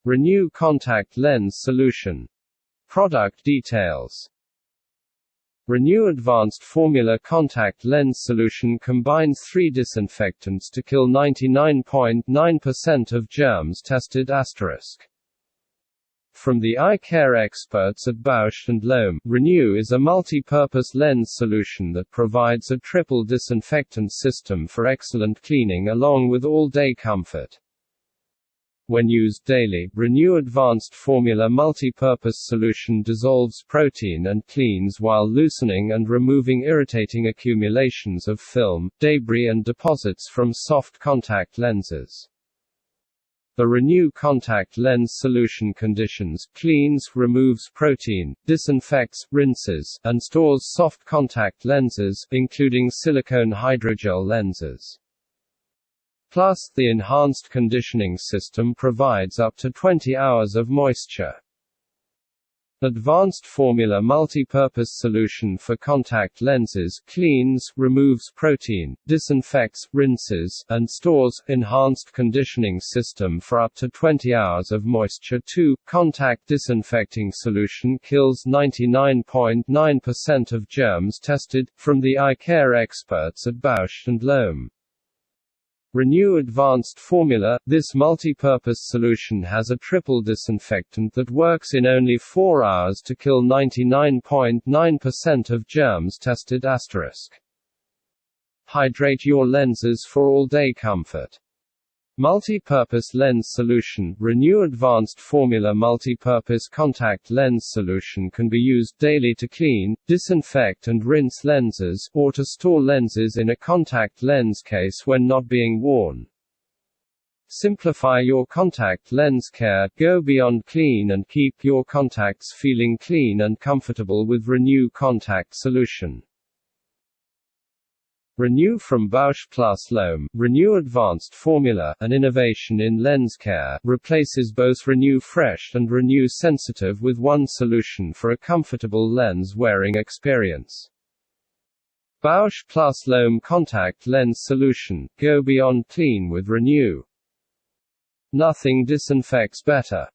Renew contact lens solution. Product details. Renew Advanced Formula Contact Lens Solution combines 3 disinfectants to kill 99.9% of germs tested. From the eye care experts at Bausch & Lomb, Renew is a multi-purpose lens solution that provides a triple disinfectant system for excellent cleaning along with all-day comfort. When used daily, Renew Advanced Formula Multi-Purpose Solution dissolves protein and cleans while loosening and removing irritating accumulations of film, debris and deposits from soft contact lenses. The Renew contact lens solution conditions, cleans, removes protein, disinfects, rinses, and stores soft contact lenses, including silicone hydrogel lenses. Plus, the enhanced conditioning system provides up to 20 hours of moisture. Advanced Formula Multi-Purpose Solution for Contact Lenses cleans, removes protein, disinfects, rinses, and stores. Enhanced conditioning system for up to 20 hours of moisture. 2. Contact disinfecting solution kills 99.9% of germs tested. From the eye care experts at Bausch & Lomb. Renew Advanced Formula. This multi-purpose solution has a triple disinfectant that works in only 4 hours to kill 99.9% of germs tested. Hydrate your lenses for all-day comfort. Multi-purpose lens solution. Renew Advanced Formula Multi-Purpose Contact Lens Solution can be used daily to clean, disinfect and rinse lenses, or to store lenses in a contact lens case when not being worn. Simplify your contact lens care, go beyond clean and keep your contacts feeling clean and comfortable with Renew Contact Solution. Renew from Bausch + Lomb. Renew Advanced Formula, an innovation in lens care, replaces both Renew Fresh and Renew Sensitive with one solution for a comfortable lens wearing experience. Bausch + Lomb Contact Lens Solution. Go beyond clean with Renew. Nothing disinfects better.